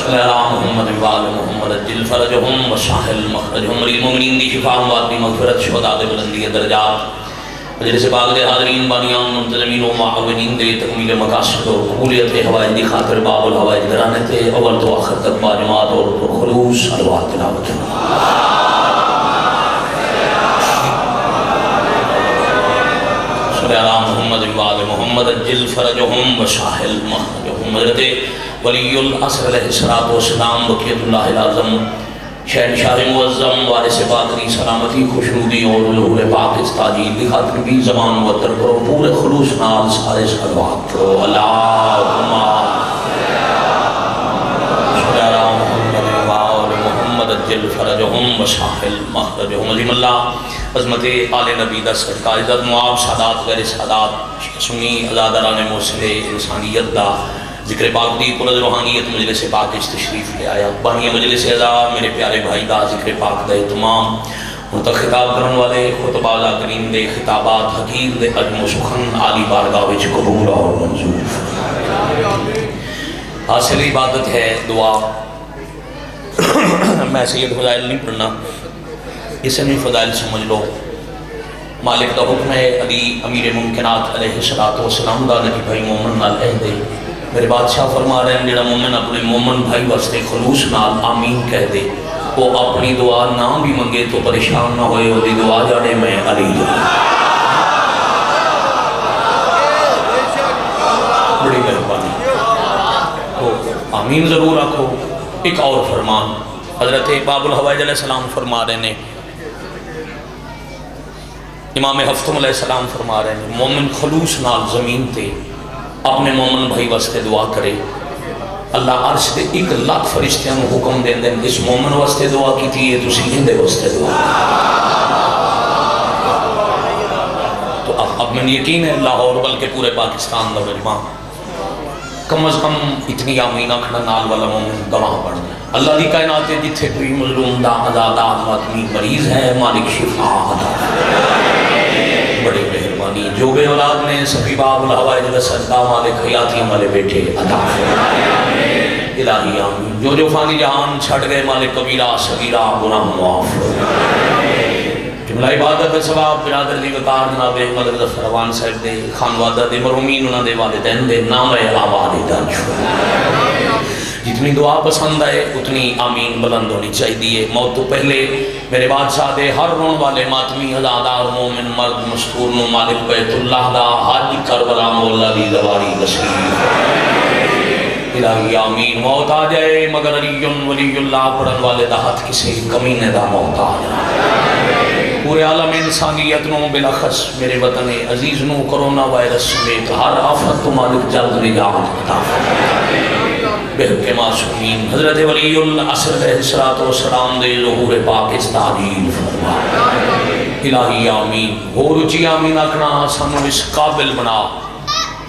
صلی اللہ محمد وآل محمد اجل فرجہم وساہل مخرجہم للمؤمنین دی شفاء وعطی مغفرت شہداء دے بلندی درجات مجلس پاک دے حاضرین بانیان منتظمین و معاونین دے تکمیل مقاصد و قبولیت حوائج دی خاطر باب الحوائج گرانے تے اول تو آخر تک باجماعت اور خلوص صلوات تلاوت صلی اللہ محمد وآل محمد اجل فرجہم وساہل مخرجہم حضرت ولی العصر علیہ السلام بقیت اللہ العظم شہنشاہ معظم وارث پاک کی سلامتی خوشنودی اور ظہور پاک استاجیل کی خاطر بھی زبان مبتر کرو پورے خلوص نال سارے صلوات کرو اللہم صلی اللہ محمد وآل محمد اجل فرجہم وساہل مخرجہم عظیم اللہ عظمت آل نبی دا صدقہ عزت معاب سادات غیر سادات سنی ازادران موصل انسانیت دا ذکر پاک دی پرد روحانیت مجلس پاک اس تشریف لے آیا بانی مجلس ازا میرے پیارے بھائی دا ذکر پاک دا اہتمام ان تک خطاب کرن والے خطبہ کریم دے خطابات حقیر دے عجم و سخن عالی بارگاہ وچ قبول اور منظور حاصل عبادت ہے دعا میں سید فضائل نہیں پڑھنا اسے نہیں فضائل سمجھ لو مالک دا حکم ہے علی امیر ممکنات علیہ السلام دا نبی بھائی مومن نال عہدے میرے بادشاہ فرما رہے ہیں جڑا مومن اپنے مومن بھائی واسطے خلوص نال آمین کہہ دے وہ اپنی دعا نہ بھی منگے تو پریشان نہ ہوئے وہ دی دعا جانے میں علی بڑی مہربانی تو آمین ضرور رکھو ایک اور فرمان حضرت باب الحوائج علیہ السلام فرما رہے ہیں امام ہفتم علیہ السلام فرما رہے ہیں مومن خلوص نال زمین تے اپنے مومن بھائی واسطے دعا کرے اللہ عرش دے 1,00,000 فرشتیاں نو حکم دیں دیں اس مومن واسطے دعا کی تھی یہ تسی ہندے واسطے دعا تو اب میں یقین ہے لاہور بلکہ پورے پاکستان دا مجمع کم از کم اتنی آمینہ کھڑا نال والا مومن گواہ پڑھنا اللہ دی کائنات ہے جتھے کوئی مظلوم دا آزادہ آدمی مریض ہے مالک شفا عطا بڑی مہربانی جو بے اولاد نے سبھی باب الحوائج علیہ السلام مالک حیاتیوں والے بیٹھے عطا الہی آمین جو فانی جہان چھڑ گئے مالک کبیرہ صغیرہ گناہ معاف جملہ عبادت ثواب برادر دی وقار جناب احمد رضا فروان صاحب دے خانوادہ دے مرحومین انہاں دے والدین دے نام آباد درج جتنی دعا پسند آئے اتنی آمین بلند ہونی چاہیے موت تو پہلے میرے بادشاہ دے ہر رون والے ماتمی ازادار مومن مرد مستور نو مالک بیت اللہ دا حاج کربلا مولا دی دواری نصیب الہی آمین موت آ جائے مگر علی ولی اللہ پڑھن والے دا ہاتھ کسی کمینے دا موت آ جائے پورے عالم انسانیت نو بلاخص میرے وطن عزیز نو کرونا وائرس سمیت ہر آفت تو مالک جلد نجات عطا فرمائے بہت معصومین حضرت ولی العصر علیہ السلام دے ظہور پاک استعجیل فرما الہی آمین ہو رچی آمین اکنا سنو اس قابل بنا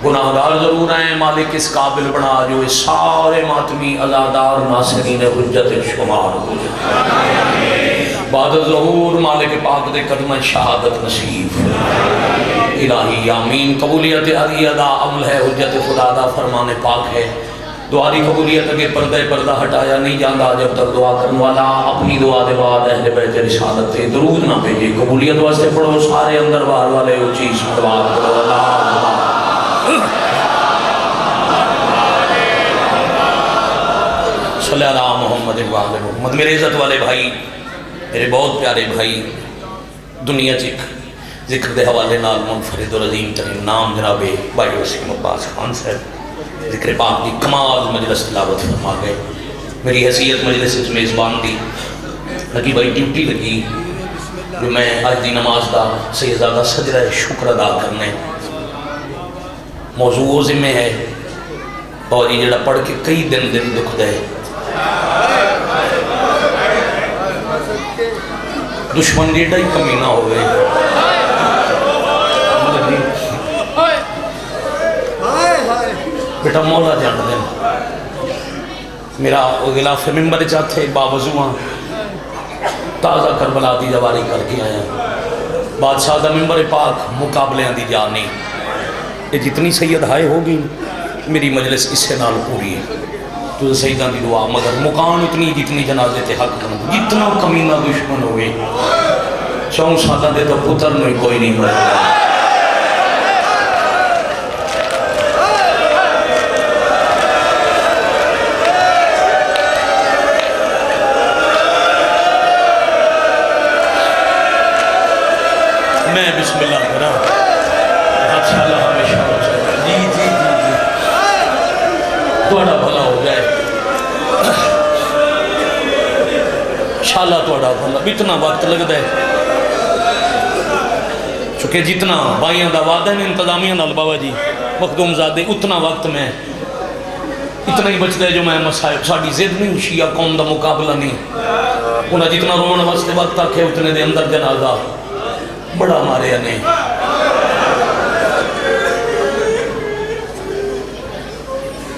گناہگار ضرور ہیں مالک اس قابل بنا جو اس سارے ماتمی ازادار ناصرین حجت شمار ہو جائے بعد ظہور مالک پاک دے قدم شہادت نصیب الہی آمین قبولیت علی ادا عمل ہے حجت خدا دا فرمان پاک ہے دعا دی قبولیت کے پردہ ہٹایا نہیں جاندہ جب تک دعا کرنے والا اپنی دعا دے بعد اہل بیت رسالت تے درود نہ بھیجے قبولیت واسطے پڑھو سارے اندر باہر والے اونچی صلوات کرو اللہ صلی اللہ محمد وآل محمد میرے عزت والے بھائی میرے بہت پیارے بھائی دنیا چک ذکر دے حوالے نال منفرد اور عظیم ترین نام جناب بھائی وسیم عباس خان صاحب ذکر پاک دی کمال مجلس تلاوت فرما گئے میری حیثیت مجلس اس میزبان دی لگی بھائی ڈیوٹی لگی جو میں آج دی نماز دا سیدزادہ سجدہ شکر ادا کرنے موضوع ذمہ ہے اور یہ جڑا پڑھ کے کئی دن دکھ دے دشمن جیڑا ہی کمی نہ ہوئے بیٹا مولا جان دیں میرا غلاف ممبر چاہتے باوضوعاں تازہ کربلا دی جواری کر کے آیا بادشاہ دا ممبر پاک مقابلے دی جانی یہ جتنی سید ہائے ہوگی میری مجلس اس سے نال پوری ہے تو سیدہ دی دعا مگر مکان اتنی جتنی جنازے تے حق بن جتنا کمینہ دشمن ہوئے 4 سالہ دے تو پتر میں کوئی نہیں مرد میں بسم اللہ کرا اچھا اللہ ہمیشہ ہو جائے جی جی جی جی توڑا بھلا ہو جائے انشاءاللہ توڑا بھلا اتنا وقت لگ دے چونکہ جتنا بھائیاں دا وعدہ ہے انتظامیہ نال بابا جی مخدوم زادے اتنا وقت میں اتنا ہی بچ دے جو میں مسائب ساڑھی زد نہیں شیعہ قوم دا مقابلہ نہیں انہاں جتنا روان واسطے وقت آکھے اتنے دے اندر جنازہ بڑا مارے نہیں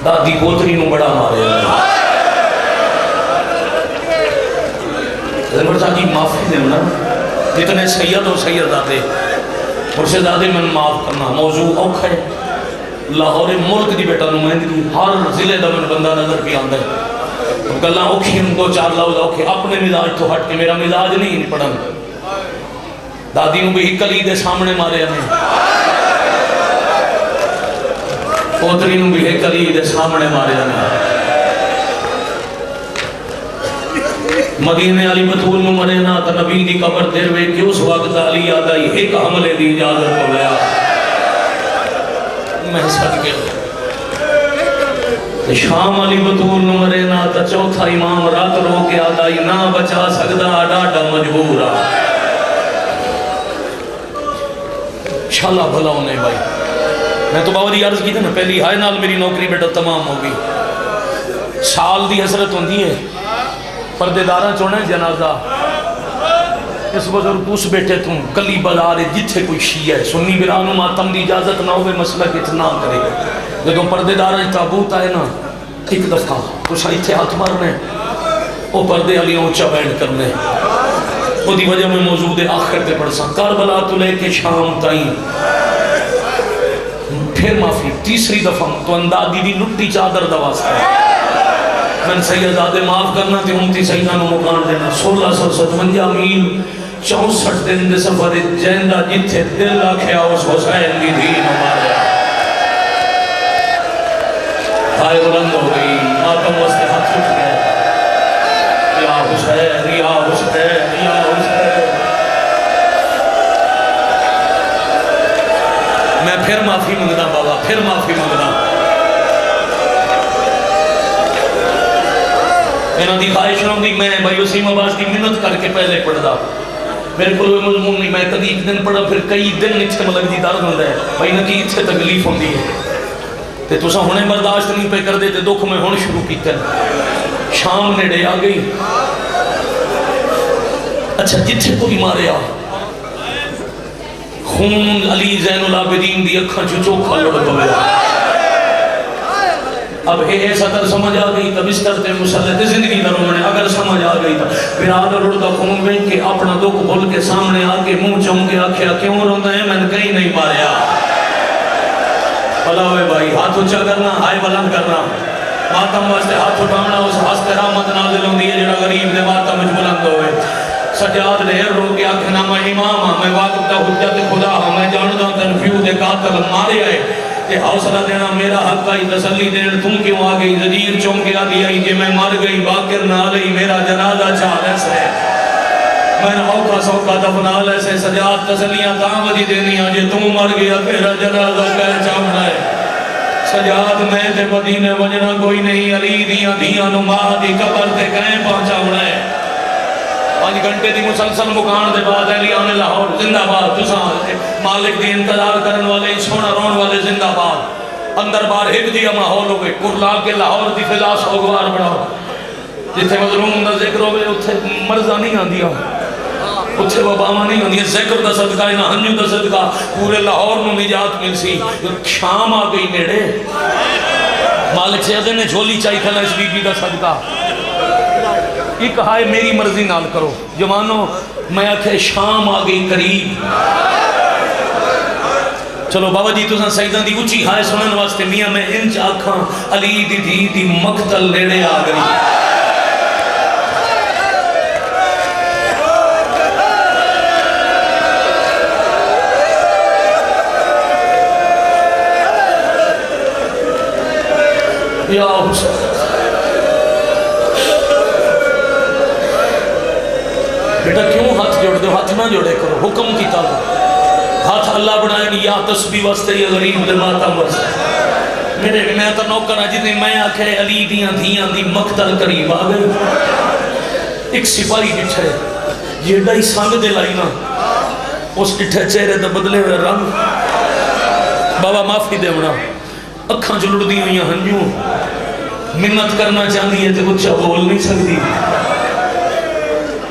دادی پوتری نو بڑا مارے زنبر صاحب جی معافی دیں نا جتنے سید و سیدادے مرشدادے میں معاف کرنا موضوع اوکھ ہے لاہور ملک دی بیٹا نمائندگی ہر ضلع دا من بندہ نظر پہ آندہ ہے گلہ اوکھی ان کو 4 لفظ اوکھے اپنے مزاج تو ہٹ کے میرا مزاج نہیں پڑھن دادی نو بھی کلی دے سامنے مارے ہمیں پوتری نو بھی کلی دے سامنے مارے ہمیں مدینے علی بطول نو مرے نا تا نبی دی قبر دیر وے کہ اس وقت علی آدائی ایک حملے دی اجازت ہو گیا میں سکھ گیا شام علی بطول نو مرے نا تا چوتھا امام رات رو کے آدائی نہ بچا سکدا ڈاڈا مجبورا انشاءاللہ بھلا ہونے بھائی میں تو باوری عرض کی تھا نا پہلی ہائے نال میری نوکری بیٹا تمام ہوگی سال دی حسرت ہوندی ہے پردے داراں چوڑے جنازہ اس بزرگ اس بیٹے تم کلی بلارے جتھے کوئی شیعہ ہے سنی برانو ماتم دی اجازت نہ ہوئے مسئلہ کتنا کرے جدوں پردے داراں تابوت آئے نا ایک دفعہ تو شاید تھے ہاتھ مارنے وہ پردے علی اونچا بینڈ کرنے وہ دی وجہ میں موجود آخر تے پڑھ ساں کربلا تو لے کے شام تائیں پھر معافی تیسری دفعہ تو اندادی دی لٹی چادر دواستا ہے میں سیدادے معاف کرنا تے امتی سیدہ نو مکان دینا 1657 میل 64 دن دے سفر جیندہ جتھے دل آکھیا اس حسین دی دین ہمارے آئے بلند ہو گئی ماتم واسطے ہاتھ اٹھ گئے یا حسین یا حسین یا حسین میں پھر معافی مانگنا بابا پھر معافی مانگنا میں دی خواہش نہ دی میں بھائی وسیم عباس کی منت کر کے پہلے پڑھ دا میرے کو مضمون نہیں میں کدی ایک دن پڑھا پھر کئی دن اتھے ملک دی درد ہوندہ ہے بھائی نہ کی اتھے تکلیف ہوندی ہے تے تو سا ہونے برداشت نہیں پہ کر دیتے دکھ میں ہونے شروع کی تن شام نیڑے آ گئی اچھا جتھے کوئی مارے آ خون علی زین العابدین دی اکھا چوکھا لڑ پویا اب اے صدر سمجھ آ گئی تب اس طرح مسلط زندگی دروں میں اگر سمجھ آ گئی تب برادر اڑتا خون میں کہ اپنا دکھ بھول کے سامنے آ کے منہ چون کے آکھیا کیوں روندہ ہے میں نے کہیں نہیں ماریا بھلا ہوئے بھائی ہاتھ اچھا کرنا ہائے بلند کرنا ماتم واسطے ہاتھ اٹھانا اس ہستے رحمت نازل ہوں دیئے جڑا غریب دے ماتم مجھ بلند ہوئے سجاد لہر رو کے آکھنا میں امام میں واقب دا حجت خدا ہوں میں جاندہ تنفیو دے قاتل مارے آئے کہ حوصلہ دینا میرا حق آئی تسلی دینا تم کیوں آگئی زجیر چونکے آدھی آئی کہ میں مر گئی باقر نہ لئی میرا جنازہ چاہنے سے میں نے اوکا سوکا دفنا لے سے سجاد تسلیاں دعوتی دینی آجے تم مر گیا میرا جنازہ کہہ چاہنا ہے سجاد میں تے مدینے وجنا کوئی نہیں علی دیاں دیاں نماہ دی قبر تے کہیں پہنچا ہونا ہے 5 گھنٹے دی مسلسل مکان دے بعد اہلیان لاہور زندہ باد تساں مالک دی انتظار کرن والے سونا رون والے زندہ باد اندر بار ایک جیا ماحول ہو گئے کرلا کے لاہور دی فلاس ہوگوار بڑھاؤ جتھے مظلوم دا ذکر ہوئے اتھے مرضا نہیں آن دیا اتھے وباما نہیں آن دیا ذکر دا صدقہ ہے نا ہنجو دا صدقہ پورے لاہور میں نجات مل سی شام آ گئی نیڑے مالک سیدے نے جھولی چاہی کھلا اس بی بی دا صدقہ ایک ہائے میری مرضی نال کرو جوانو میں آکھے شام آ گئی قریب چلو بابا جی تساں سیداں دی اچھی ہائے سنن واسطے میاں میں انج آکھاں علی دی دھی دی مقتل نیڑے آ گئی. یا حسین بیٹا کیوں ہاتھ جوڑ دو؟ ہاتھ نہ جوڑے کرو، حکم کی طرح ہاتھ اللہ بنائے گی یا تسبیح واسطے یا غریب دے ماتم واسطے. میرے میں تو نوکر جتنے میں آکھے علی دیاں دھیاں دی مقتل قریب آ گئی. ایک سپاہی ڈٹھے یہ ڈائی سانگ دے لائی نا اس ڈٹھے چہرے دے بدلے ہوئے رنگ. بابا معافی دے بنا اکھاں جو لڑ دی ہوئی ہنجوں منت کرنا چاہتی ہے تو کچھ بول نہیں سکتی.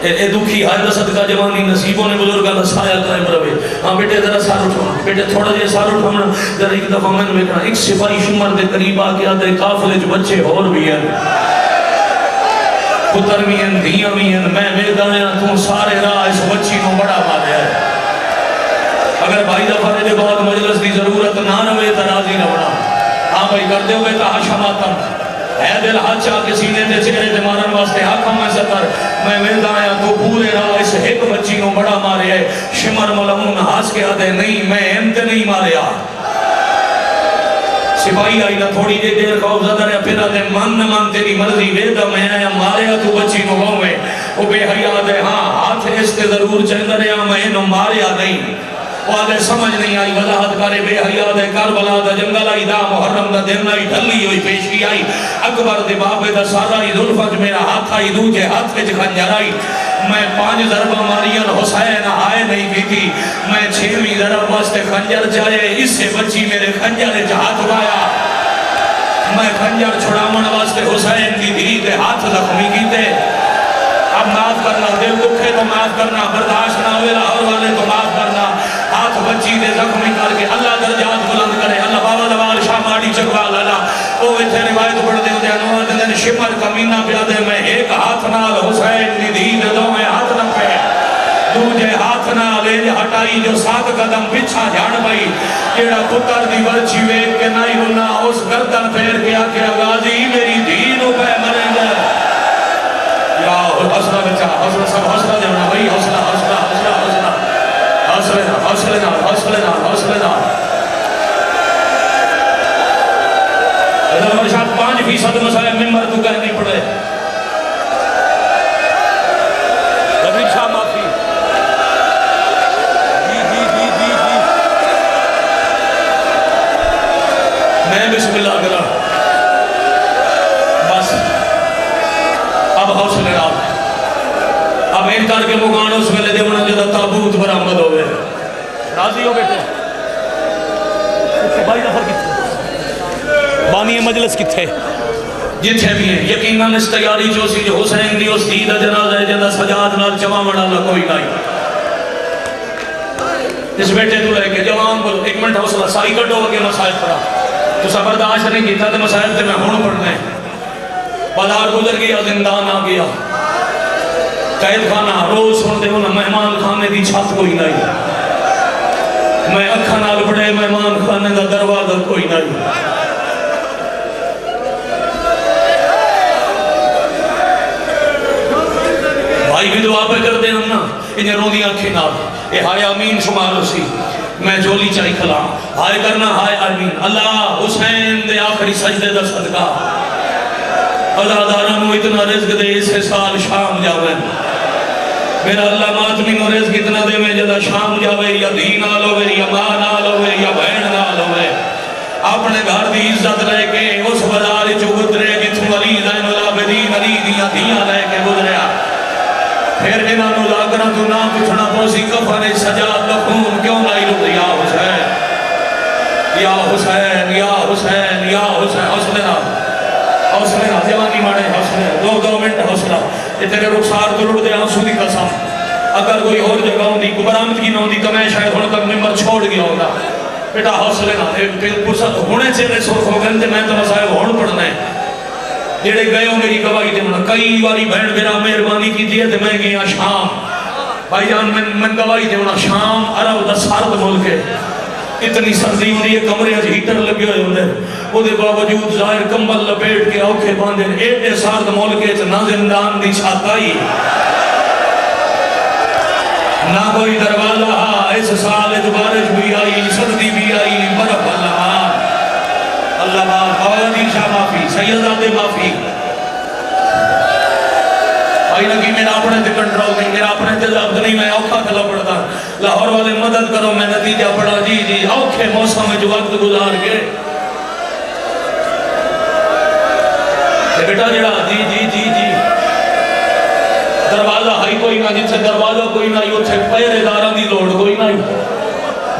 اے دکھی آج دا صدقہ جوانی نصیبوں نے بزرگاں دا سایہ قائم رہے. ہاں بیٹے ذرا سار اٹھانا، بیٹے تھوڑا جے سار اٹھانا. ذرا ایک دفعہ میں نے دیکھنا ایک سپاہی شمر دے قریب آ کے آدھے قافلے جو بچے اور بھی ہیں، پتر بھی ہیں، دھیاں بھی ہیں. میں ویدا ہاں تو سارے راہ اس بچی کو بڑا ماریا ہے. اگر بھائی دفعہ دے بعد مجلس دی ضرورت نہ رہے تو راضی رہنا. ہاں بھائی کر دے ہوئے تحاشا ماتم اے دل ہاتھ چاہ کے سینے تے چہرے تے مارن واسطے حاکم میں ستر. میں ویدا آیا تو پورے راہ اس ایک بچی کو بڑا مارے ہے. شمر ملعون ہاس کے آدھے نہیں میں امتے نہیں ماریا. سپاہی آئی نہ تھوڑی دیر خوف زدہ رہا پھر آدھے من تیری مرضی ویدا میں آیا ماریا تو بچی کو گاؤں میں. وہ بے حیات ہے ہاں ہاتھ اس کے ضرور چہندہ رہا میں انہوں ماریا نہیں. وہ آدھے سمجھ نہیں آئی وضاحت کرے بے حیات ہے کربلا دا جنگل آئی دا محرم دا دن آئی ڈھلی ہوئی پیشگی آئی اکبر دے بابے دا سارا ہی ذوالفقر میرا ہاتھ آئی دوجے ہاتھ وچ خنجر آئی. میں 5 ضربہ مارین حسین آئے نہیں بھی تھی. میں 6ویں ضرب واسطے خنجر چاہے اس سے بچی میرے خنجر ہاتھ بایا. میں خنجر چھڑامن واسطے حسین کی دھی دے ہاتھ زخمی کیتے. اب معاف کرنا دل دکھے تو معاف کرنا برداشت نہ ہوئے لاہور والے تو معاف کرنا. ہاتھ بچی دے زخمی کر کے اللہ درجات بلند کرے. اللہ بابا دوال شاہ ماڑی چکوا لالا وہ اتھے روایت پڑھ دے ہوتے انوار دن شمر کمینہ پیا دے میں ایک ہاتھ نال حسین دی دھی دے دو میں ہاتھ نہ پہ دوجے ہاتھ نال لے ہٹائی جو 7 قدم پچھا جھاڑ بھائی جیڑا پتر دی ورچی ویک کے نہیں ہونا اس گردن پھیر کے آکے غازی میری دھی نو پہ مرے گا. یا حوصلہ بچہ حوصلہ سب حوصلہ دینا بھائی حوصلہ حوصلہ حوصلہ حوصلہ حوصلہ نہ حوصلہ نہ حوصلہ نہ حوصلہ نہ. حضرت مرشاد 5% مسائل ممبر تو کہہ نہیں پڑے. رفیق شاہ معافی جی میں بسم اللہ کرا بس اب حوصلے رات اب انکار کے مکان اس میں لے دے بنا جدہ تابوت برآمد ہوئے. راضی ہو بیٹے بھائی نفر کتنے بانی مجلس کتھے جتھے بھی ہیں یقیناً اس تیاری جو سی جو حسین دی اس دیدہ جنازہ ہے جدہ سجاد نال جوان مڑالا کوئی نہیں. اس بیٹے تو لے کے جوان بولو 1 منٹ حوصلہ سائی کٹو کے مسائل پڑھا تو سبرداشت نہیں کیتا تھے مسائل تھے میں ہون پڑھنے. بازار گزر گیا زندان آ گیا قید خانہ روز سن دے ہونا مہمان خانے دی چھت کوئی نہیں. میں اکھا نال بڑے مہمان خانے دا دروازہ کوئی نہیں. بھائی بھی دعا پہ کر دے ہم نا انہیں رو دیا آنکھیں نال اے ہائے آمین شمار اسی میں جولی چاہی کھلا ہائے کرنا ہائے آمین. اللہ حسین دے آخری سجدے دا صدقہ عزادارہ نو اتنا رزق دے اسے سال شام جاوے. میرا اللہ ماتمی نو رزق اتنا دے میں جدہ شام جاوے یا دین آل ہوئے یا ماں نال ہوئے یا بہن نال ہوئے اپنے گھر دی عزت رہ کے اس بازار جو گزرے جتوں علی زین العابدین علی دیاں دیاں رہ کے گزریا. پھر انہاں نو لاگرہ تو نام پچھنا پوسی کفن سجاد لخون کیوں نہیں رکھ یا حسین یا حسین یا حسین یا حسین. حوصلے نہ حوصلے نہ جوانی مانے حوصلے 2 منٹ حوصلہ یہ تیرے رخسار تو لڑ دے آنسو دی قسم. اگر کوئی اور جگہ ہوندی کو برامت کی نہ ہوندی تو میں شاید ہونے تک ممبر چھوڑ گیا ہوگا. بیٹا حوصلے نہ پرسد ہونے چہرے سرخ ہو گئے میں تو مسائب ہون پڑھنا ہے جیڑے گئے ہو میری گواہی دے ہونا. کئی باری بہن میرا مہربانی کی دیئے تھے میں گیا شام بھائی جان من گواہی دے ہونا شام عرب دا سارد ملک ہے اتنی سردی ہوتی ہے کمرے ہیٹر لگے ہوئے ہوتے وہ باوجود ظاہر کمبل لپیٹ کے اوکھے باندھے ایڈے سارد ملک نہ زندان دی چھاتائی نہ کوئی دروازہ اس سال بارش بھی آئی سردی بھی آئی برف اللہ بابا دی شاہ معافی سیدہ دے معافی بھائی لگی میرا اپنے تے کنٹرول نہیں میرا اپنے تے ضبط نہیں میں اوکھا کھلا پڑتا لاہور والے مدد کرو میں نتیجہ پڑھا جی اوکھے موسم میں جو وقت گزار کے بیٹا جڑا جی دروازہ ہائی کوئی نہ جتھے دروازہ کوئی نہ اتھے پہرے داراں دی لوڑ کوئی نہ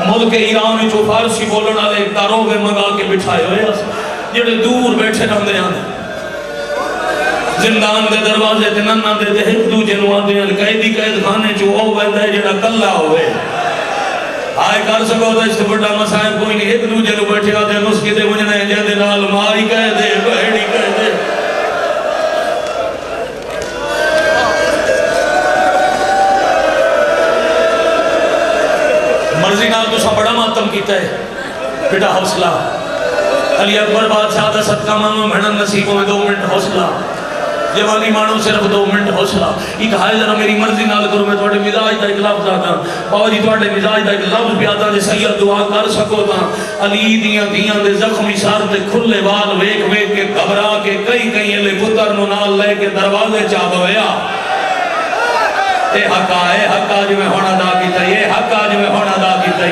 ملک ایران جو فارسی بولن والے داروغے منگا کے بٹھائے ہوئے جڑے دور بیٹھے رہندے ہیں زندان دے دروازے تے ننہ دے تے ایک دوجے نو آندے ہیں قیدی قید خانے چ او ویندا ہے جڑا کلا ہوئے آئے کر سکو تے اس بڑا مسائل کوئی نہیں ایک دوجے نو بیٹھے آندے نسخے تے وجنے جے دے نال ماری کہہ دے بہڑی کہہ دے مرضی نال تو سب بڑا ماتم کیتا ہے بیٹا حوصلہ علی اکبر بادشاہ دا صدقہ مانو بھڑن نصیبوں میں 2 منٹ حوصلہ جوانی مانو صرف 2 منٹ حوصلہ ایک ہائے ذرا میری مرضی نال کرو میں تھوڑے مزاج دا ایک لفظ آتا بابا جی تھوڑے مزاج دا ایک لفظ بھی آتا جے سید دعا کر سکو تا علی دیاں دے زخمی سار تے کھلے وال ویک کے گھبرا کے کئی لے پتر نو نال لے کے دروازے چا بویا اے حق آج میں ہونا دا کیتا ہے یہ حق آج میں ہونا دا کیتا ہے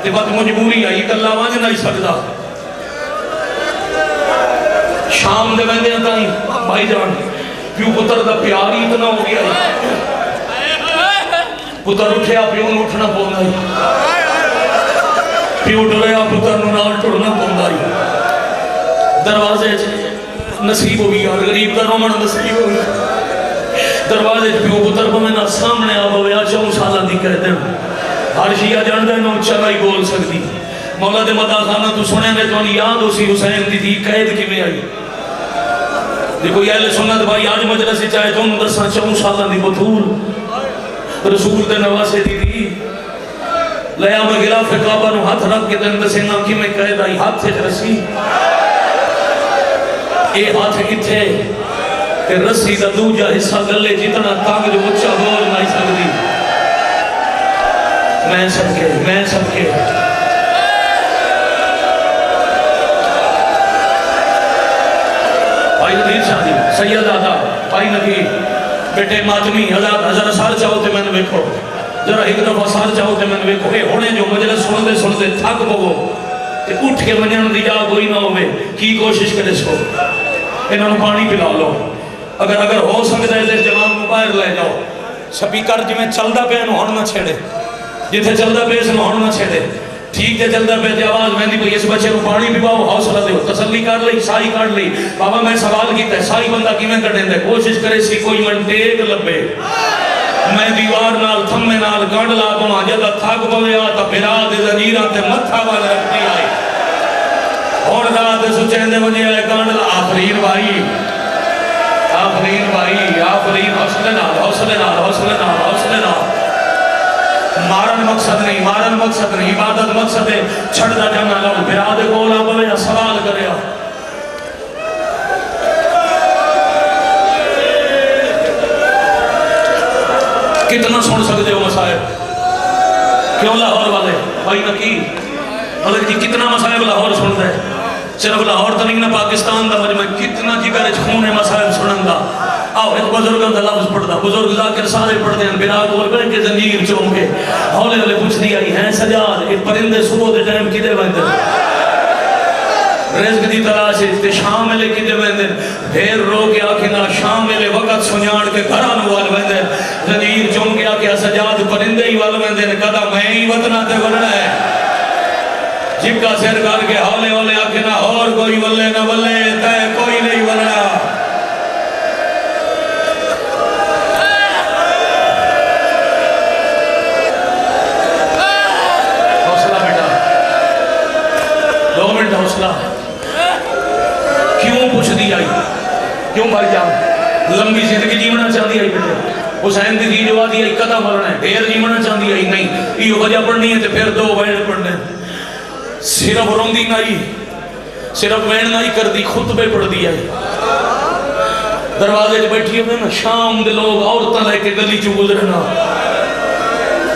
تے بات مجبوری ہے یہ اللہ وانج نہیں سکتا شام دے ویندے ہیں تائیں بھائی جان پیو پتر دا پیاری اتنا ہو گیا ہے پتر اٹھیا پیو نو اٹھنا پوندا ہے پیو ڈریا پتر نو نال ٹرنا پوندا ہے دروازے نصیب ہوئی اور غریب دا رومن نصیب ہوئی دروازے پیو پتر کو میں نہ سامنے آ بویا 4 سالاں دی کہتے ہیں ہر شیعہ جان دے نو چلا ہی بول سکتی مولا دے مدہ خانہ تو سنے میں تو یاد ہو سی حسین دی تھی قید کی میں آئی دیکھو یہ اہل سنت بھائی آج مجلس چاہے تو 4 سالہ دی بطول رسول دے نواسے دی دی لیا میں غلاف کعبہ نو ہاتھ رکھ کے دن دسے نا کی میں قید آئی ہاتھ سے رسی اے ہاتھ کتھے کہ رسی دا دوجہ حصہ گلے جتنا تانگ جو اچھا بول نہیں سکتی میں سب کے بھائی نبیر شاہدی سید آدھا بھائی نبیر بیٹے ماتمی ہزار سال چاہو تے میں نے بیکھو ذرا ایک دفعہ سال چاہو تے میں نے بیکھو اے ہونے جو مجلس سنتے تھک بگو تے اٹھ کے منجن دی جا کوئی نہ ہوئے کی کوشش کرے سو انہوں پانی پلا لو اگر ہو سکتا ہے اس جوان کو باہر لے جاؤ سپیکر جی میں چلدا پہ انہوں ہون نہ چھیڑے جتھے چلدا پہ انہوں ہون نہ چھیڑے ٹھیک ہے چلدا پہ تے آواز میں دی اس بچے کو پانی پیواؤ حوصلہ دیو تسلی کر لئی سائی کر لئی بابا میں سوال کیتا ہے سائی بندہ کی میں کٹیں دے کوشش کرے سی کوئی من ٹیک لبے میں دیوار نال تھمے نال گنڈ لا پواں جدا تھک پویا تا پھرا دے زنجیراں تے متھا وال رکھتی آئی ہن رات سچے دے وجے آئے گنڈ لا آفرین بھائی حوصلے نال مارن مقصد نہیں عبادت مقصد ہے چھڑ دا جانا لو بھرا دے کولا بلیا سوال کریا کتنا سن سکتے ہو مسائل کیوں لاہور والے بھائی نکی ملک جی کتنا مسائل لاہور سنتا ہے صرف لاہور تو نہیں نا پاکستان دا مجمع کتنا جگر خون مسائل سنن دا آؤ ایک بزرگوں دا لفظ پڑھتا بزرگ ذاکر سارے پڑھتے ہیں بنا کول بیٹھ کے زنجیر چوم کے ہولے ہولے پوچھ دیا ہیں سجاد ایک پرندے صبح دے ٹائم کدے ویندے رزق دی تلاش تے شام ویلے کدے ویندے پھر رو کے آکھنا شام ویلے وقت سنیاڑ کے گھراں وال ویندے زنجیر چوم کے آکھیا سجاد پرندے ہی وال ویندے کدا میں ہی وطنا تے ولنا ہے جب کا سیر کر کے ہولے ہولے آکھنا اور کوئی ولے نہ ولے تے کوئی نہیں ولنا حوصلہ کیوں پوچھ دی آئی کیوں بھائی جان لمبی زندگی جیونا چاہتی آئی بیٹے حسین دی دی جوا دی آئی قدم مرنا ہے دیر جیونا چاہتی آئی نہیں یہ وجہ پڑھنی ہے تو پھر 2 وائر پڑھنے صرف روندی نہیں، صرف وین نہیں کر دی، خطبے پڑھ دیا ہے۔ دروازے جو بیٹھی ہوئے نا شام دے لوگ عورتیں لے کے گلی چو گزرنا،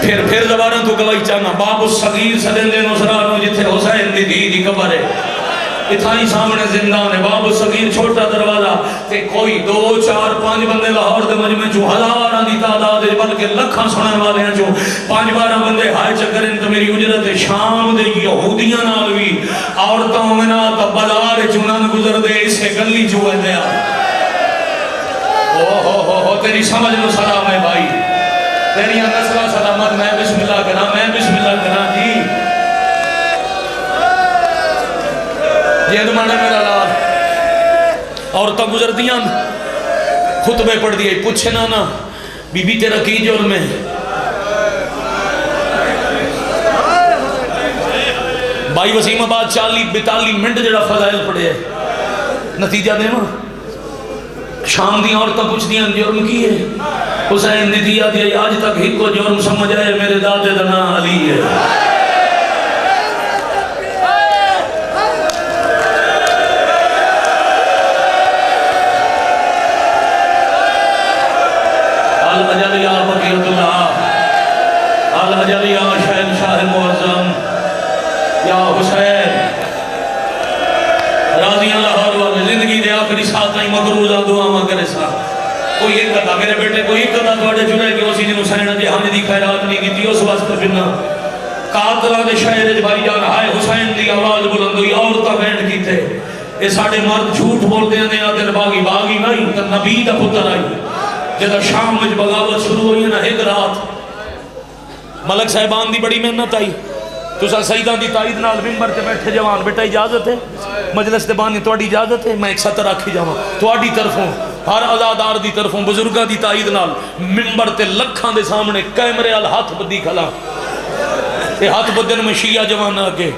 پھر دوبارہ تو گواہی چاہنا باب الصغیر سدن دے نصرانو جتھے حسین دی دھی دی قبر ہے، اتھائی سامنے زندان ہے، باب الصغیر چھوٹا دروازہ تے کوئی 2 4 5 بندے لاہور دے مجمع چوں ہزاراں دی تعداد ہے بلکہ لکھاں سنن والے ہیں چوں 5 12 بندے ہائے چکرن تے میری اجرت شام دے یہودیاں نال وی عورتاں مومنات بازار چوں نہ گزر دے اسے گلی چوں ہے دیا۔ او تیری سمجھ نو سلام ہے بھائی، تیری نسلہ سلامت، میں بسم اللہ کرنا، میں بسم اللہ کرنا جی۔ یہ دمانے میرا لال عورتیں گزر دیاں خطبے پڑھ دیئے، پوچھے نا بی بی تیرا کی جرم ہے؟ بھائی وسیم آباد 40-42 منٹ جڑا فضائل پڑھے ہے، نتیجہ دے ماں شام دی عورتیں پوچھ دیاں جرم کی ہے؟ حسین دی دیا دیا آج تک ہی کو جرم سمجھ آئے میرے دادے دنا علی ہے۔ الحجر یا بقیت اللہ، الحجر یا شہنشاہ معظم یا حسین راضی اللہ اور زندگی دے آخری ساتھ نہیں مقروضہ دعا ماں کرے سا کوئی ایک کتا میرے بیٹے کوئی ایک کتا توڑے چنے کہ اسی جن حسین جہاں دی خیرات نہیں کی تھی اس واسطے پھرنا قاتلہ دے شہر بھائی جان ہائے حسین دی آواز بلند ہوئی عورتہ بینڈ کی تھے یہ ساڑھے مرد جھوٹ بولتے ہیں آدھر باغی نہیں تو نبی دا پتر آئی جدہ شام میں بغاوت شروع ہوئی نا ایک رات ملک صاحبان دی بڑی محنت آئی تو سا سیدان دی تائید نال ممبر تے بیٹھے جوان بیٹا اجازت ہے مجلس تے بانی توڑی اجازت ہے میں ایک سطر آکھی جاؤں توڑی طرفوں ہر ازادار دی طرفوں بزرگاں دی تائید نال ممبر تے لکھاں دے سامنے کیمرے آل ہاتھ بدی کھلا یہ ہاتھ بدن میں شیعہ جوان آگے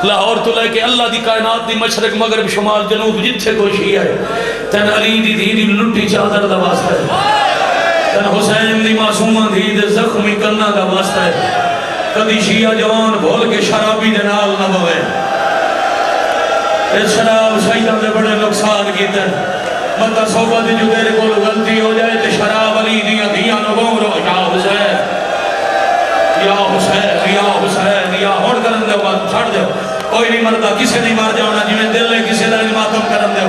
لاہور تو لے کے اللہ دی کائنات دی مشرق مغرب شمال جنوب جتھے کو شیعہ ہے تن علی دی دی لٹی چادر دا واسطہ ہے تن حسین دی معصومہ دی زخمی کرنا دا واسطہ ہے کدی شیعہ جوان بھول کے شرابی دے نال نہ بوے اس شراب شہیدان دے بڑے نقصان کیتے مطا صحبہ دی جو میرے کو غلطی ہو جائے تو شراب علی دیا دیا نگوں رو یا حسین یا حسین یا حسین یا ہون کرن دے بات چھڑ دے کوئی نہیں مردا کسے نہیں مار جاؤنا جی میں دل لے کسے لائن ماتم کرن دے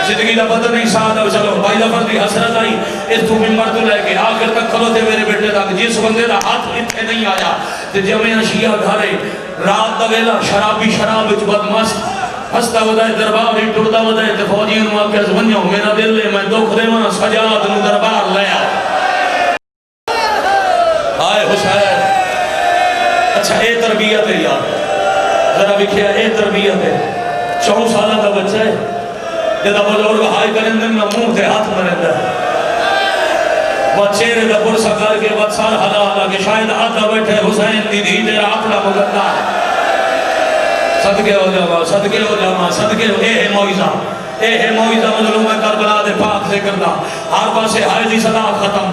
زندگی دا پتہ نہیں ساتھ ہے چلو بھائی دفر دی حسرت آئی اس تو ممبر تو لے کے آخر تک کھلو تھے میرے بیٹے تک جس بندے دا ہاتھ اتھے نہیں آیا تے جمعیاں شیعہ گھارے رات دا ویلا شرابی شراب اچ بدمست ہستا ودائے دربار ہی ٹوڑتا ودائے تے فوجی انہوں آکے از بنیوں میرا دل لے میں دکھ دے ماں سجاد انہوں دربار لیا آئے حسین اچھا اے تربیت ہے یار ذرا بکھیا اے تربیت ہے 4 سالہ کا بچہ ہے جدہ بزرگ ہائی کرن دن میں منہ دے ہاتھ مرن دے وہ چہرے دا پرسا کر کے وہ سال حلا حلا کہ شاید آدھا بیٹھے حسین دی دی تیرا اپنا مگدہ صدقے ہو جاؤں صدقے ہو جاؤں صدقے ہو اے ہے موعظہ مظلوم کربلا دے پاک سے کردہ ہر پاسے ہائے دی صدا ختم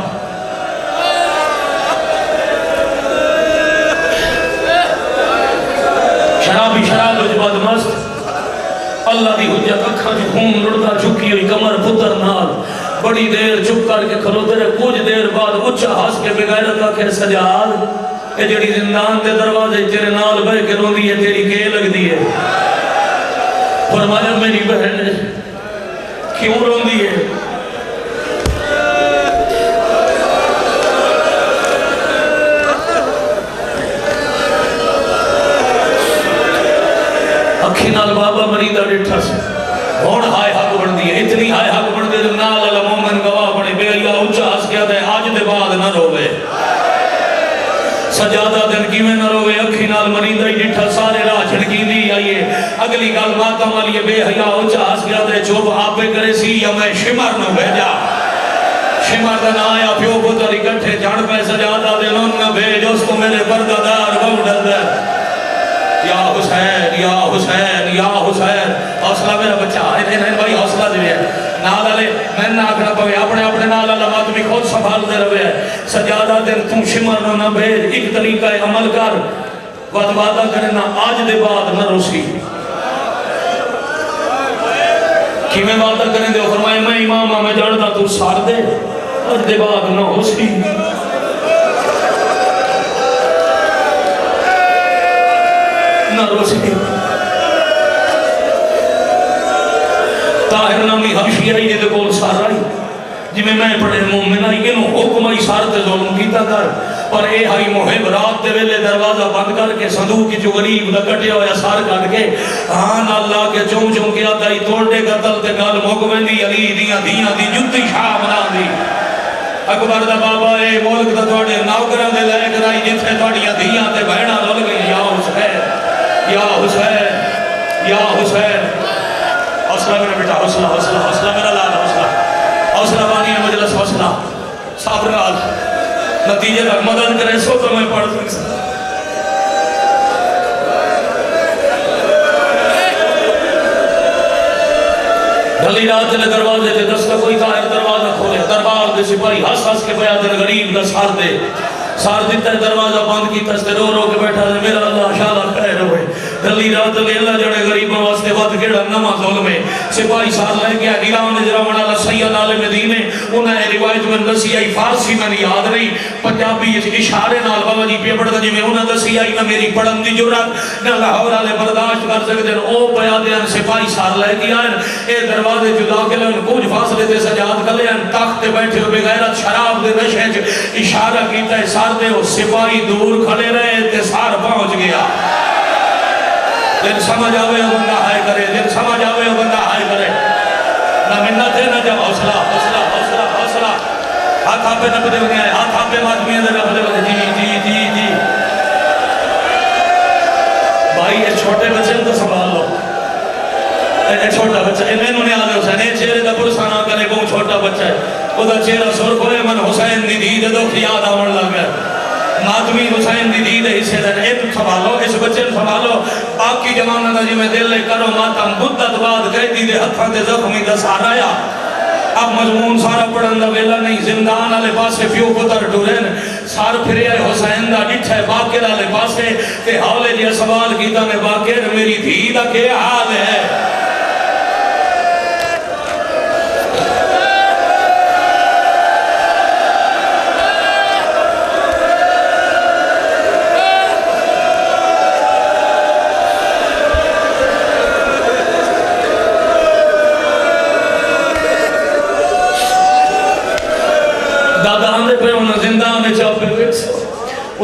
شرابی شراب وچ بدمست اللہ دی حجت اکھاں جو خون لڑتا چکی ہوئی کمر پتر نال بڑی دیر چپ کر کے کھلو تیرے کچھ دیر بعد اچھا ہاس کے بغیرت آکھے سجاد اے جڑی زندان دے دروازے تیرے نال بے کے رو دی ہے تیری کے لگ دی ہے فرمایا میری بہن کیوں رو دی ہے اکھی نال بابا مریدہ ڈٹھا سے ہون ہائے حق بڑھ دی ہے اتنی ہائے حق بڑھ دی ہے نال اللہ مومن گواہ بڑھے بے اللہ اچھا ہس کیا دے آج دے بعد نہ روے سجادہ دن کی میں نہ روے اکھی نال مریدہ ڈٹھا سارے راہ چھڑکی دی آئیے اگلی گال ماتا مالیے بے حیا اچھا ہس کیا دے چوب آپے کرے سی یا میں شمر نہ بھیجا شمر دن آیا پیو پتر اکٹھے جان پہ سجادہ دے لون نہ بھیج اس کو میرے پردادار بہو ڈر دے یا حسین یا حسین یا حسین حوصلہ میرا بچہ انہیں بھائی حوصلہ دے ہے نال علی میں نہ آکھنا پوے اپنے نال اللہ ماتمی خود سنبھال دے رہے ہیں سجادہ دن تم شمر نہ بھیج ایک طریقہ عمل کر وعدہ کرنا آج دے بعد نہ روسی کی میں وعدہ کریں دے فرمائے میں امام ہاں میں جانتا تو سار دے آج دے بعد نہ ہوسی نہ روسی طاہر نامی حبشی آئی دے کول سار آئی جی میں پڑھے مومن آئی کہ حکم آئی سار تے ظلم کیتا کر اور اے ہائی محب رات دے ویلے دروازہ بند کر کے صندوق کی جو غریب دا کٹیا ہویا سار کٹ کے آن اللہ کے چوم چوم کے آتا ہی توڑ دے قتل تے گال محکمیں دی علی دیاں دی جتی شاہ بنا دی اکبر دا بابا اے ملک دا توڑے نوکرہ دے لے کرائی جتھے توڑیاں دیاں تے بہنہ رول گئی یا حسین یا حسین یا حسین حوصلہ میرا بیٹا حوصلہ حوصلہ حوصلہ میرا لال حوصلہ حوصلہ بانی ہے مجلس حوصلہ صبر نال نتیجے تک مدد کرے سو تو میں پڑھ سکتا ڈھلی رات نے دروازے تے دستہ کوئی طاہر دروازہ کھولے دربار دے سپاہی ہس ہس کے بیا دے غریب دا سار دیتا ہے دروازہ بند کی تستے رو رو کے بیٹھا دے میرا اللہ شاءاللہ خیر ہوئے ڈھلی رات نے اللہ جڑے غریبوں واسطے وقت کیڑا نما ظلم ہے سپاہی سار لے گیا ایران جراؤن اللہ سید عالم مدینے انہیں روایت میں دسی آئی فارسی میں یاد نہیں پنجابی اشارے نال بابا جی پہ پڑھتا جی میں انہیں دسی آئی نہ میری پڑھن دی جرات نہ لاہور والے برداشت کر سکتے ہیں او پیادے ہیں سپاہی سار لے گیا اے دروازے جدا کے لئے کچھ فاصلے تے سجاد کر لئے تخت بیٹھے ہوئے بغیرت شراب دے نشے اشارہ کیتا ہے سار دے وہ سپاہی دور کھڑے رہے تے سار پہنچ گیا دل سمجھ آوے ہو بندہ ہائے کرے دل سمجھ آوے ہو بندہ ہائے کرے نہ منت ہے نہ جب حوصلہ حوصلہ حوصلہ حوصلہ ہاتھ آپ پہ نہ پتے بنی آئے ہاتھ آپ پہ مادمی اندر نہ پتے بنی جی بھائی یہ چھوٹے بچے تو سنبھال لو اے چھوٹا بچہ انہیں انہوں نے آدھے حسین اے چہرے دا پرسانہ کرے کون چھوٹا بچہ ہے وہ دا چہرہ سرخ ہوئے من حسین دی دید دو خیاد آمن لگ گئے ماتمی حسین دی دید حصے دن اے تو سنبھالو اس بچے سنبھالو باقی جمانہ دا جی میں دل لے کرو ماتم مدت بعد گئے دیدے ہتھاں دے زخمی دا سارا یا اب مضمون سارا پڑھن دا ویلا نہیں زندان آلے پاسے پیو پتر ڈورین سار پھرے آئے حسین دا ڈٹھے باقر آلے پاسے تے حولے جی سوال کیتا میں باقر میری دھی دا کے حال ہے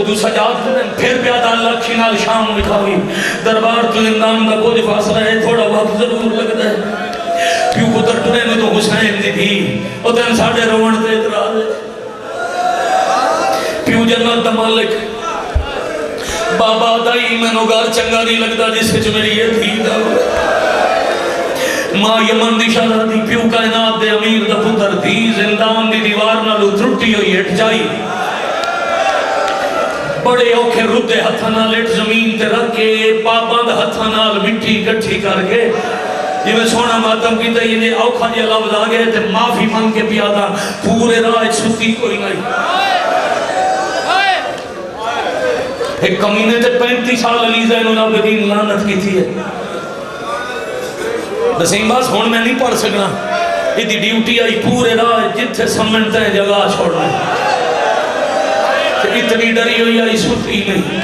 ادھو سجاد دن پھر پیادہ اللہ کی نال شام لکھاوی دربار تو زندان دا کوئی فاصلہ ہے تھوڑا وقت ضرور لگتا ہے پیو پتر ٹرے میں تو حسین دی تھی او دن ساڑھے روڑ تے اتراز ہے پیو جنت دا مالک بابا دائی میں نوگار چنگا نہیں لگتا جس سے جو میری یہ تھی دا ماں یمن دی شاہ دی پیو کائنات دے امیر دا پتر دی زندان دی دیوار نہ لو ترٹی ہوئی ہٹ جائی بڑے اوکھے ردے ہتھانا لیٹ زمین تے رکھ کے پابند ہتھانا مٹی کٹھی کر کے یہ میں سونا ماتم کی تا یہ اوکھا جی لفظ آگئے تے معافی مانگ کے پیادا پورے راج ستی کوئی نہیں ایک کمینے تے 35 سال علی زین العابدین لعنت کی تھی ہے نسیم باز ہون میں نہیں پڑھ سکنا یہ دی ڈیوٹی آئی پورے راج جتھے سمنتے ہیں جگہ چھوڑنا اتنی ڈری ہوئی آئی سوتی نہیں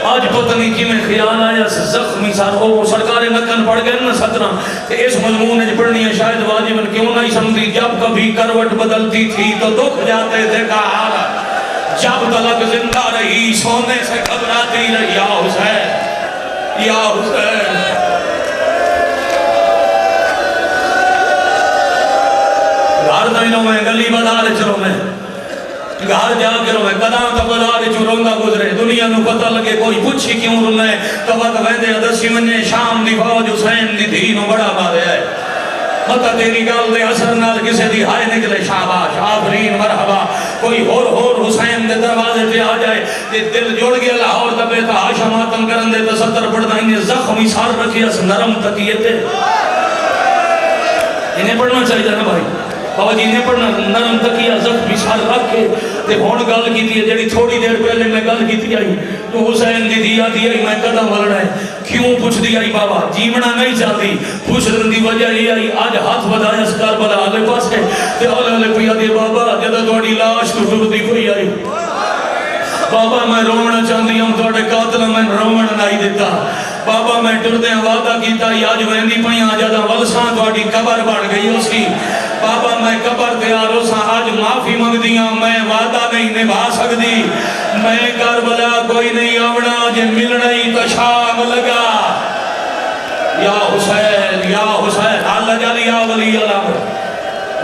آج پتہ نہیں کی میں خیال آیا زخمی سار ہو سرکار نکن پڑ گئے نا سترہ کہ اس مضمون نے پڑھنی ہے شاید واجبن کیوں نہیں سمجھی جب کبھی کروٹ بدلتی تھی تو دکھ جاتے تھے کا حال جب تلک زندہ رہی سونے سے گھبراتی رہی یا حسین یا حسین گھر دائنوں میں گلی بدار چلو میں گھر جا کے روے قدام تا بازار چو رونگا گزرے دنیا نو پتہ لگے کوئی پوچھی کیوں رونے تبت ویدے دسی منجے شام دی فوج حسین دی دینو بڑا بارے ہے مطا تیری گال دے اثر نال کسے دی ہائے نکلے شاباش آفرین مرحبا کوئی ہور حسین دے دروازے تے آ جائے دل جوڑ گیا لاہور دبے تا آشا ماتم کرن دے تا ستر پڑھتا انہیں زخمی سار رکھی اس نرم تکیے تے انہیں پڑھنا چاہیے نا بھائی بابا جی نے پڑھنا نرم تکیہ زخمی سر رکھ کے تے ہون گل کیتی ہے جڑی تھوڑی دیر پہلے میں گل کیتی آئی تو حسین دی دیا دی آئی میں قدم ولنا ہے کیوں پوچھ دی آئی بابا جیونا نہیں چاہتی پوچھ دی وجہ یہ آئی آج ہاتھ بدایا اس کربلا آلے پاس ہے تے آلے آلے پیا دی بابا جدہ توڑی لاش تو ٹر دی کوئی آئی بابا میں رونا چاہتی ہوں توڑے قاتل میں رونا نہیں دیتا بابا میں ٹردے وعدہ کیتا ہی آج ویندی پہیاں جدہ ولسان توڑی قبر بڑھ گئی ہو سی بابا میں قبر تیار ہو سا آج معافی مانگ دیاں میں وعدہ نہیں نبھا سکتی میں کربلا کوئی نہیں آونا جے ملنا ہی تو شام لگا یا حسین اللہ جالی یا ولی اللہ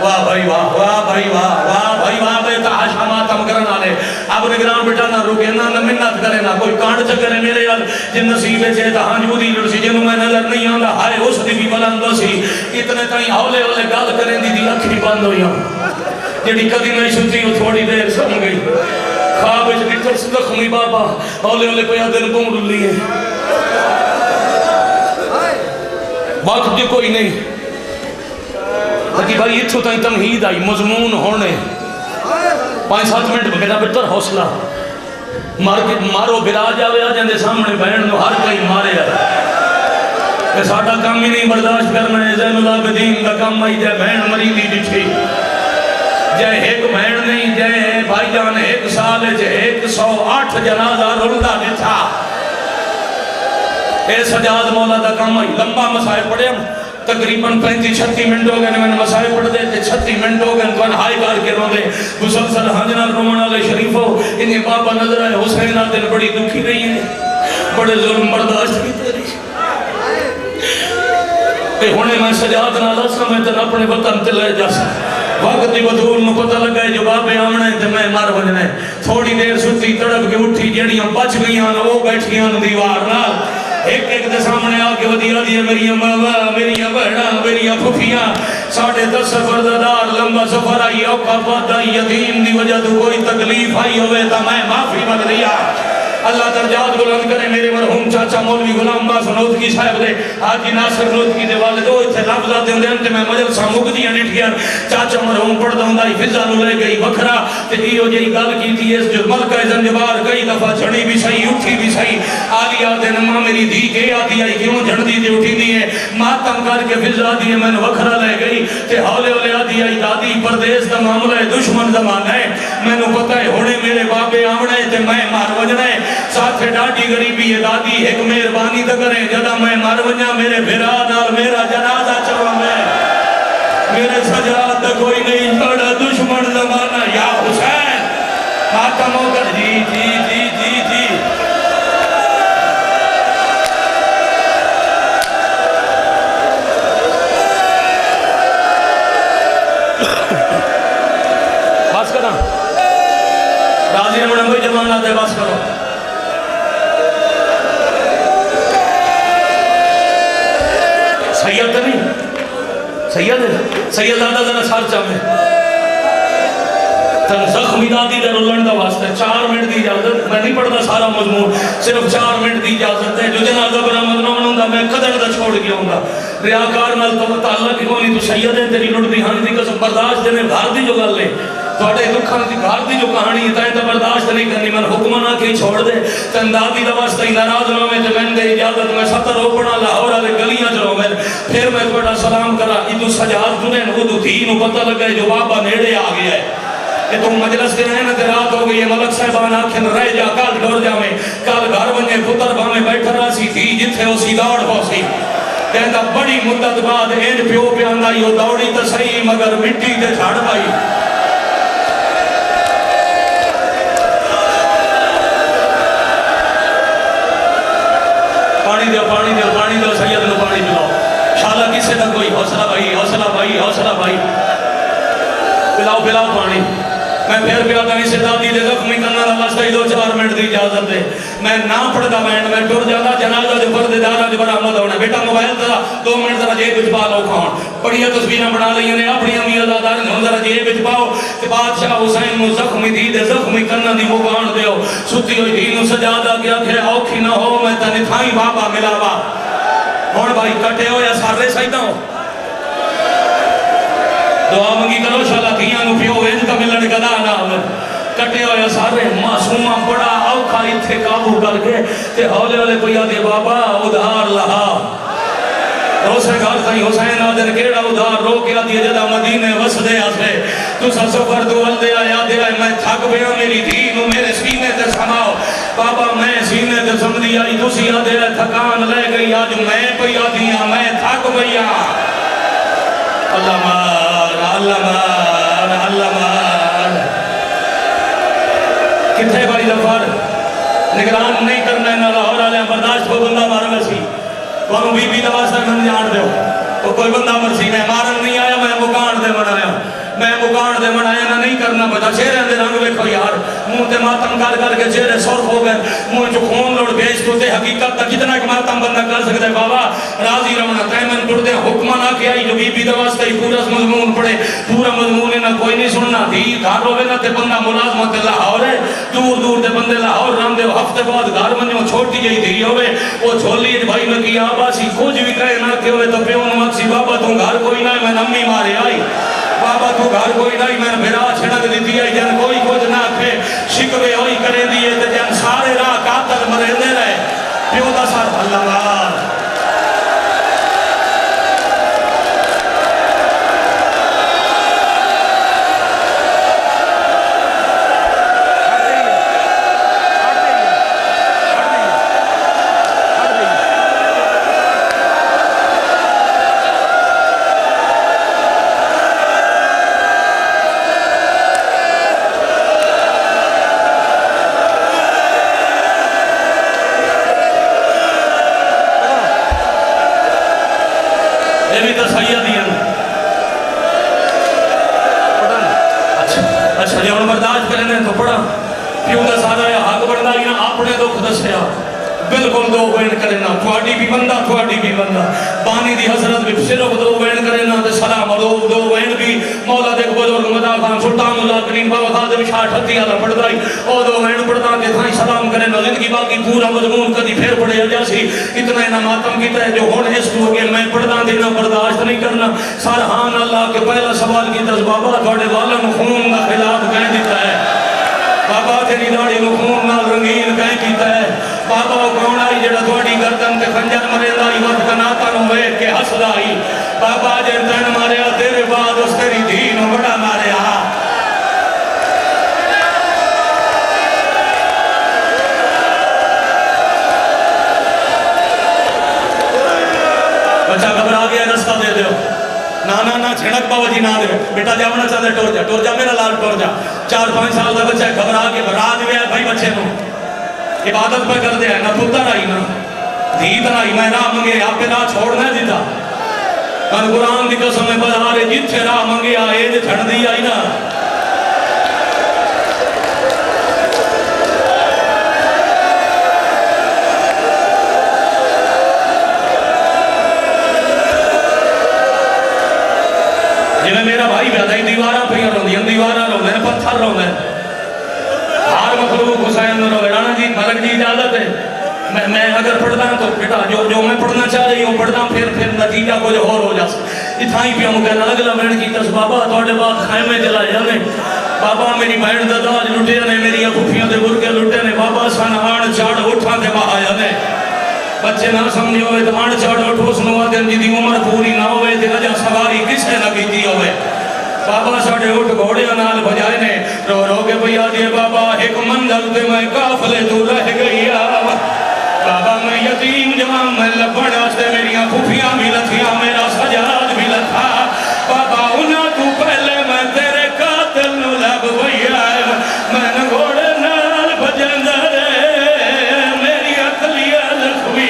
واہ بھائی واہ واہ بھائی واہ واہ بھائی واہ بیتا حشا ماتم کرنا لے اب نگران بیٹا نہ روکے نہ منت کرے نہ کوئی کانڈ چکرے میرے یال جن نصیبے چاہتا ہنجودی لڑسی جنہوں میں نظر نہیں آنگا ہائے اس دی بھی بلند سی اتنے تائیں ہولے ہولے گال کریں دی اکھی بند ہوئی جنہی کدی نہیں سنتی وہ تھوڑی دیر سن گئی خواب اس نکل صدخمی بابا ہولے ہولے پہ دن بونڈ لیے وقت جو کوئی نہیں لیکن بھائی اتھو تائیں تمہید آئی مضمون ہونے 5-7 منٹ میرا بہتر حوصلہ مارو برا جاوے آ جاندے سامنے بہن نو ہر کئی مارے آئے ساڑھا کام ہی نہیں برداشت کرنا ہے زین العابدین کا کام آئی جائے بہن مریدی ڈٹھی جائے ایک بہن نہیں جائے بھائی جان 1 سال جائے 108 جنازہ رلدہ ڈٹھا اے سجاد مولا دا کام آئی لمبا مسائل پڑے ہم تقریباً 35-36 منٹ ہو گئے میں نے مسائل پڑھ دے تھے 36 منٹ ہو گئے تو ان ہائی کار کے رو دے مسلسل حجنہ رومن علیہ شریف ہو انہیں بابا نظر آئے حسین آدھن بڑی دکھی رہی ہیں بڑے ظلم برداشت کی تیری اے ہونے میں سجاد نالا سمیتن اپنے وطن تے لے جا سا وقت دی بدول میں پتہ لگا ہے جو بابے آمنے تے میں مار بجنے تھوڑی دیر ستی تڑپ کے اٹھی جڑیاں بچ گئیاں وہ بیٹھیاں دیوار نال ایک دے سامنے آکے ودیا دیا میری ماما میری بہنا میری پھوپھیاں 10.5 سفر دار لمبا سفر آئی اوقا پاتا یتیم دی وجہ تو کوئی تکلیف آئی ہوئے تا میں معافی مانگ دیا اللہ درجات بلند کرے میرے مرحوم چاچا مولوی غلام باس نوتکی صاحب دے حاجی ناصر نوتکی دے والد وہ اتھے لفظات دے انتے میں مجلسہ مقدیاں نٹھیاں چاچا مرحوم پڑھ دوں دائی فضا نو لے گئی وکھرا تے ایو جئی گل کی تھی اس جو ملکہ زنجبار کئی دفعہ جھڑی بھی صحیح اٹھی بھی صحیح آلی آدھے نمہ میری دھی کے آدھی آئی کیوں جھڑ دی تے اٹھی دی ہے ماتم کر کے فضا دی میں وکھرا لے گئی تے ہولے ہولے آدھی آئی دادی پردیس دا معاملہ دشمن زمان ہے میں نو پتہ ہے ہونے میرے بابے آمنے تے میں مار وجنے ساتھ ڈاٹی غریبی ہے دادی ایک مہربانی تو کریں جدا میں مرونیا میرے بھرا نال میرا جنازہ چلو میں میرے سجاد کوئی نہیں چھوڑا دشمن زمانہ یا حسین ماتم ہو کر جی جی جی جی جی بس کرنا راضی رمنا کوئی جمانہ دے بس کرو سید نہیں سید دادا ذرا سار چاہے تن زخمی دادی دے رولن دا واسطہ 4 منٹ دی اجازت میں نہیں پڑھتا سارا مضمون صرف 4 منٹ دی اجازت ہے جو جنازہ برآمد نہ ہونا میں قدر دا چھوڑ گیا ہوں گا ریاکار نال تو تعلق ہی کونی تو سید ہے تیری لڑ دی ہن دی قسم برداشت دینے گھر دی جو گل ہے توڑے دکھان دی گھر دی جو کہانی ہے تو برداشت نہیں کرنی میں حکم نہ کہ چھوڑ دے تن دادی دا واسطہ ہی ناراض نہ میں تے میں دے اجازت میں 70 اوپنا لاہور والے گلیاں چلو میں پھر میں تھوڑا سلام کرا ادو سجاد دنے ادو دھی نو پتہ لگا جو بابا نیڑے آ گیا ہے کہ تم مجلس کے رہنے تے رات ہو گئی ہے ملک صاحبان آکھن رہ جا کال ڈور جا میں کال گھر بنے پتر با میں بیٹھا رہا سی تھی جتھے ہو سی دوڑ ہو سی کہتا بڑی مدت بعد این پیو پہ آنگا یہ دوڑی تو صحیح مگر مٹی تے جھاڑ پائی پانی دو سید نو پانی پلاؤ شالا کسے نہ کوئی حوصلہ بھائی حوصلہ بھائی حوصلہ بھائی پلاؤ پانی میں پھر پیا تھا اسے دادی دے زخمی کرنا رہا واسطہ 2-4 منٹ دی اجازت دے میں نہ پڑھتا میں ٹر جاتا جنازہ جو پردے دارا جو برآمد ہونا بیٹا موبائل ذرا 2 منٹ ذرا جیب وچ پا لو کھان بڑی تصویراں بنا لئی نے اپنی امی ازادار نے ذرا جیب وچ پاؤ تے بادشاہ حسین نو زخمی دی دے زخمی کرنا دی مکان دیو ستی ہوئی دی نو سجادہ کیا کہ اوکھی نہ ہو میں تنے تھائی بابا ملاوا ہن بھائی کٹے ہو یا سارے سیداں ہو دعا منگی کرو شالا کیاں نو پیو ویج کا ملن گدا نہ ہوئے کٹے ہوئے سارے معصومہ بڑا اوکھا اتھے قابو کر کے تے ہولے ہولے کوئی آدھے بابا ادھار لہا روسے گھر تھی حسین آدھر کیڑا ادھار رو کے آدھی جدہ مدینے وس دے آسے تو سفر دول دے آیا دے آئے میں تھک بیا میری دین میرے سینے تے سماؤ بابا میں سینے تے سمدھی آئی تو سی آدھے تھکان لے گئی آج میں پئی آدھیاں میں تھک بیا اللہ مان اللہ مان اللہ مان کتھے بھائی ظفر نگران نہیں کرنا ہے نہ لاہور آلے برداشت کو بندہ مارا سی وہاں بی بی دوا سر میں جان دے تو کوئی بندہ مرسی میں مارن نہیں آیا میں مکان دے منایا میں مکان دے منایا نہ نہیں کرنا پتا چہرے دے رنگ ویکھو یار منہ تے ماتم کر کے چہرے سرخ ہو گئے منہ جو خون لوڑ بھیج تو تے حقیقت تک کتنا ایک ماتم بندہ کر سکتے بابا راضی رہنا تیمن پڑھتے حکمہ نہ کیا جو بی بی دوا سے پورا مضمون پڑھے پورا مضمون نہ کوئی نہیں سننا تھی گھر ہوئے نہ تے بندہ ملازمت لاہور ہے دور دور تے بندے لاہور رام دے ہفتے بعد گھر منوں چھوٹی جئی دھی ہوئے وہ جھولی بھائی میں کی آباسی کچھ بھی کہے نہ کہ ہوئے تو پیون مکسی بابا تو گھر کوئی نہ میں نمی مارے آئی بابا تو گھر کوئی نہیں میں بھیرا چھڑک دیتی ہے جن کوئی کچھ نہ کھے شکوے ہوئی کرے دیئے تے جن سارے راہ قاتل مرے دے رہے پیو دا سار اللہ بار بالکل دو بین کرنا تھوڑی بھی بندہ بانی دی حضرت بھی صرف دو بین کرنا تے سلام دو بین بھی مولا دیکھ بزرگ مدا خان سلطان اللہ کریم بابا خادم شاہ ٹھتی آدھا پڑھ دائی او دو بین پڑھتا کہ تھائی سلام کرنا زندگی باقی پورا مضمون کدی پھر پڑھے جیسی اتنا انہا ماتم کیتا ہے جو ہون اس کو کہ میں پڑھتا دینا برداشت نہیں کرنا سارحان اللہ کے پہلا سوال کی تس بابا تھوڑے والن خون کا خلاف کہہ دیتا ہے بابا تیری داڑی نو خون نال رنگین کہیں کیتا ہے بابا کون آئی جڑا تھوڑی گردن تے خنجر مرے دائی وقت کناتا نو ویٹ کے حس دائی بابا جن تین مارے آ تیرے بعد اس تیری دین بڑا مارے آ بچہ گھبرا گیا رستہ دے دیو نہ چھڑک بابا جی نہ دے بیٹا جاونا چاہتے ٹور جا میرا لال ٹور جا 4-5 سال دا بچہ گھبرا کے رات میں بھائی بچے نو عبادت پہ کر دیا ہے نہ پتر آئی نہ دھیت آئی میں راہ منگے آپ پہ راہ چھوڑنا ہے دیتا میں قرآن دی قسم میں بتا رہے جتھے راہ منگے آئے دے چھڑ دی آئی نا جنہیں میرا بھائی بیادا ہی دیوارہ پہ دیوارہ رو میں پتھر رو ہر مخلوق حسین نو رویرانا جی ملک جی اجازت ہے میں اگر پڑھتا ہوں تو بیٹا جو میں پڑھنا چاہ رہی ہوں پڑھتا ہوں پھر نتیجہ کچھ اور ہو جا سکتا اتھائی پہ ہم کہنا اگلا بہن کی تس بابا توڑے بعد خیمے جلا جانے بابا میری بہن دا داج لٹے نے میری اپھیاں دے برکے لٹے نے بابا سان آن چاڑ اٹھا دے باہا جانے بچے نہ سمجھے ہوئے تو آن چاڑ اٹھو سنوا دیں جی دی عمر پوری نہ ہوئے تے رجا سواری کسے نہ کیتی ہوئے بابا ساڑھے اٹھ گھوڑے نال بجائے نے رو کے بھئی آدھے بابا ایک منزل تے میں کافلے تو رہ گئی بابا میں یتیم جوان میں لبڑ آستے میری پھوپیاں بھی لتھیاں میرا سجاد بھی لتھا بابا انہا تو پہلے میں تیرے قاتل نو لب بھئی آئے میں نے گھوڑے نال بجندہ میری اکلیہ لکھوئے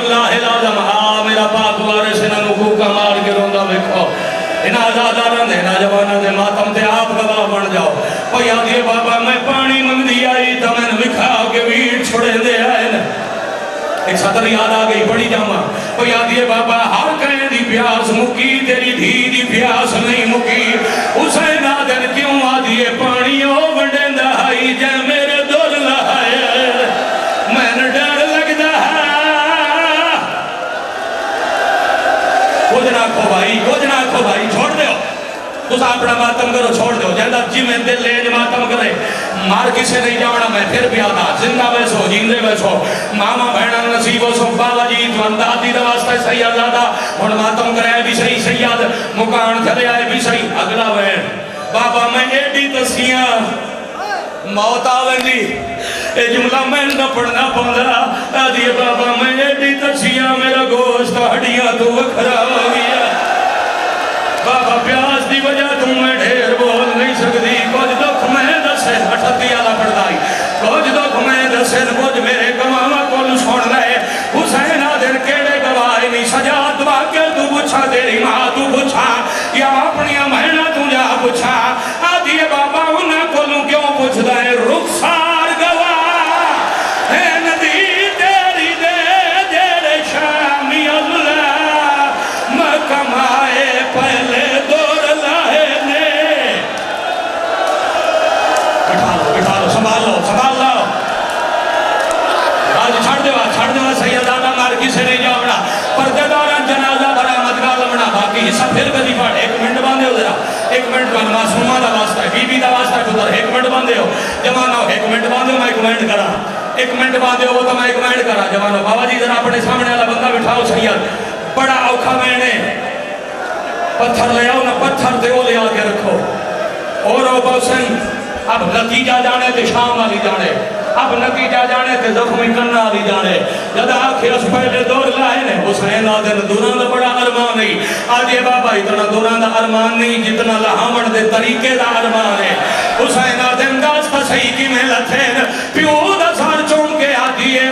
اللہ العظم میرا پاک وارث انہاں نو بھوکا مار کے روندا ویکھو انہاں آزاداں دے نا جواناں دے ماتم تے آپ گواہ بن جاؤ بھئی آدھے بابا میں پانی منگدی آئی تے میں وکھا کے ویٹ چھڑے دے آئے ایک سطر یاد آ گئی بڑی جامع وہ یاد یہ بابا ہر کہیں دی پیاس مکی تیری دھی دی پیاس نہیں مکی حسین آدن کیوں آدھیے پانی او ونڈن دہائی جے میرے دل لہائے میں نے ڈر لگ دہا کچھ نہ کھو بھائی چھوڑ دے ہو تُسا اپنا ماتم کرو چھوڑ دے ہو جہاں جی میں دل لے جو ماتم کرے مار کسے نہیں جاونا میں پھر بھی آدھا زندہ بیسو جیندے بیسو ماما بہنہ نصیب ہو سو بابا جی تو اندازی دواستا سید زادہ اور ماتم کرے بھی صحیح سید مکان کھلے آئے بھی صحیح اگلا بہن بابا میں ایڈی تسیاں موت آویں دی اے جملہ میں نہ پڑھنا پڑھنا آدھیے بابا میں ایڈی تسیاں میرا گوشت ہڈیاں تو وکھرا ہو گیا بابا پیاس دی وجہ تم میں ڈھیر بول نہیں سکتی کچھ دکھ میں دسے اٹھتی آلہ پڑھدائی کچھ دکھ میں دسے کچھ میرے گواما کو سن لے حسین آدھر کیڑے گواہی نہیں سجا دعا کے تو پوچھا تیری ماں تو پوچھا یا اپنی مہنہ تو جا پوچھا آدھیے بابا انہیں کو کیوں پوچھ دائے رخسار گواہ اے ندی تیری دے جیرے شامی اللہ مکمائے پہلے دور لائے نے بٹھا لو سنبھال لو آج چھڑ دیوا سیدادہ مار کسے نہیں جاونا پردے دوران جنازہ بھرا مدگاہ لمنا باقی حصہ پھر کدی پاڑ ایک منٹ باندھے ہو ذرا ایک منٹ باندھے معصومہ دا واسطہ ہے بی بی دا واسطہ ہے پتر ایک منٹ باندھے ہو جوانہ ہو ایک منٹ باندھے ہو میں کمنٹ کرا ایک منٹ باندھے ہو تو میں کمنٹ کرا جوانہ بابا جی ذرا اپنے سامنے والا بندہ بٹھاؤ سید بڑا اوکھا میں نے پتھر لے آؤ نہ پتھر دے وہ لے آ کے رکھو اور او بوسن اب نتیجہ جانے تے شام والی جانے اب نتیجہ جانے تے زخمی کرنا والی جانے جد آخر اس پہلے دور لائے نے حسین آدھن دوران دا بڑا ارمان نہیں آجے بابا اتنا دوران دا ارمان نہیں جتنا لہامن دے طریقے دا ارمان ہے حسین آدھن داستا صحیح کی میں لتھین پیو دا سار چون کے آدھیے